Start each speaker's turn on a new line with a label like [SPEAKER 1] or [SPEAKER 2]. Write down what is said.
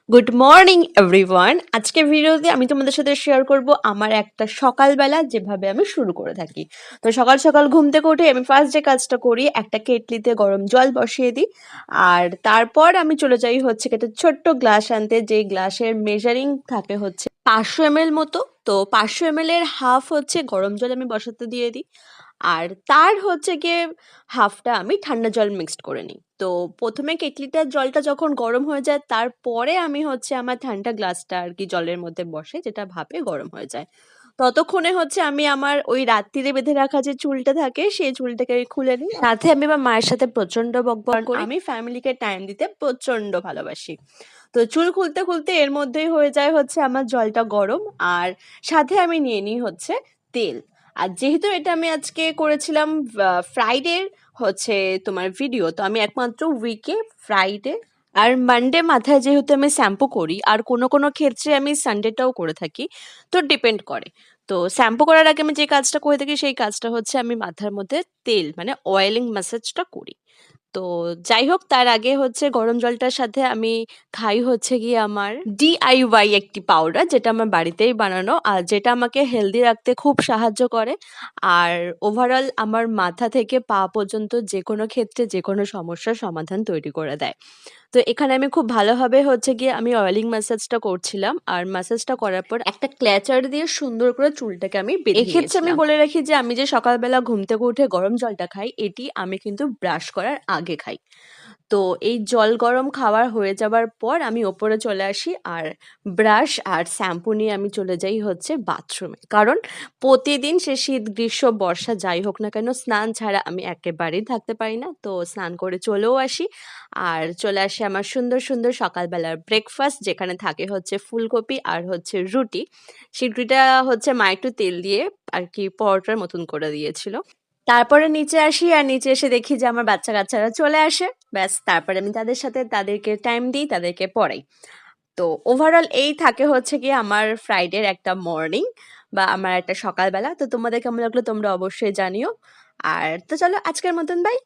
[SPEAKER 1] Good morning everyone. আজকের ভিডিওতে আমি তোমাদের সাথে শেয়ার করব আমার একটা সকালবেলা যেভাবে আমি শুরু করে থাকি। তো সকাল সকাল ঘুম থেকে উঠে আমি ফার্স্ট যে কাজটা করি, একটা কেটলিতে গরম জল বসিয়ে দিই। আর তারপর আমি চলে যাই হচ্ছে একটা ছোট্ট গ্লাস আনতে, যেই গ্লাসের মেজারিং থাকে হচ্ছে 500 ml মতো। তো 500 ml এর হাফ হচ্ছে গরম জল আমি বসাতে দিয়ে দিই। আর তার হচ্ছে গিয়ে হাফটা আমি ঠান্ডা জল মিক্সড করে নিই। তো প্রথমে কেটলিটার জলটা যখন গরম হয়ে যায়, তারপরে আমি হচ্ছে আমার ঠান্ডা গ্লাসটা আর কি জলের মধ্যে বসাই, যেটা ভাপে গরম হয়ে যায়। ততক্ষণে হচ্ছে আমি আমার ওই রাত্তিরে বেঁধে রাখা যে চুলটা থাকে, সেই চুলটাকে আমি খুলে নিই। সাথে আমি আমার মায়ের সাথে প্রচন্ড বকবক করি। আমি ফ্যামিলিকে টাইম দিতে প্রচন্ড ভালোবাসি। তো চুল খুলতে খুলতে এর মধ্যেই হয়ে যায় হচ্ছে আমার জলটা গরম। আর সাথে আমি নিয়ে নিই হচ্ছে তেল। আর যেহেতু এটা আমি আজকে করেছিলাম ফ্রাইডের হচ্ছে তোমার ভিডিও, তো আমি একমাত্র উইকে ফ্রাইডে আর মানডে মাথায় যেহেতু আমি শ্যাম্পু করি, আর কোনো কোনো ক্ষেত্রে আমি সানডেটাও করে থাকি, তো ডিপেন্ড করে। তো শ্যাম্পু করার আগে আমি যে কাজটা করে থাকি, সেই কাজটা হচ্ছে আমি মাথার মধ্যে তেল মানে অয়েলিং ম্যাসাজটা করি। তো যাই হোক, তার আগে হচ্ছে গরম জলটার সাথে আমি খাই হচ্ছে গিয়ে আমার DIY একটি পাউডার, যেটা আমার বাড়িতেই বানানো, আর যেটা আমাকে হেলদি রাখতে খুব সাহায্য করে। আর ওভারঅল আমার মাথা থেকে পা পর্যন্ত যে কোনো ক্ষেত্রে যে কোনো সমস্যার সমাধান তৈরি করে দেয়। তো এখানে আমি খুব ভালোভাবে হচ্ছে গিয়ে আমি অয়েলিং ম্যাসাজটা করছিলাম, আর ম্যাসাজটা করার পর একটা ক্ল্যাচার দিয়ে সুন্দর করে চুলটাকে আমি বেঁধে এক্ষেত্রে আমি বলে রাখি যে আমি যে সকালবেলা ঘুম থেকে উঠে গরম জলটা খাই, এটি আমি কিন্তু ব্রাশ করার আগে খাই। তো এই জল গরম খাওয়ার হয়ে যাবার পর আমি ওপরে চলে আসি, আর ব্রাশ আর শ্যাম্পু নিয়ে আমি চলে যাই হচ্ছে বাথরুমে। কারণ প্রতিদিন সে শীত গ্রীষ্ম বর্ষা যাই হোক না কেন, স্নান ছাড়া আমি একেবারেই থাকতে পারি না। তো স্নান করে চলেও আসি, আর চলে আসে আমার সুন্দর সুন্দর সকালবেলার ব্রেকফাস্ট, যেখানে থাকে হচ্ছে ফুলকপি আর হচ্ছে রুটি। সেই রুটিটা হচ্ছে মা একটু তেল দিয়ে আর কি পরোটার মতন করে দিয়েছিল। তারপরে নিচে আসি, আর নিচে এসে দেখি যে আমার বাচ্চা-কাচ্চারা চলে আসে। ব্যাস, তারপরে আমি তাদের সাথে তাদেরকে টাইম দিই, তাদেরকে পড়াই। তো ওভারঅল এই থাকে হচ্ছে গিয়ে আমার ফ্রাইডের একটা মর্নিং বা আমার একটা সকালবেলা। তো তোমাদের কেমন লাগলো তোমরা অবশ্যই জানিও। আর তো চলো আজকের মতন বাই।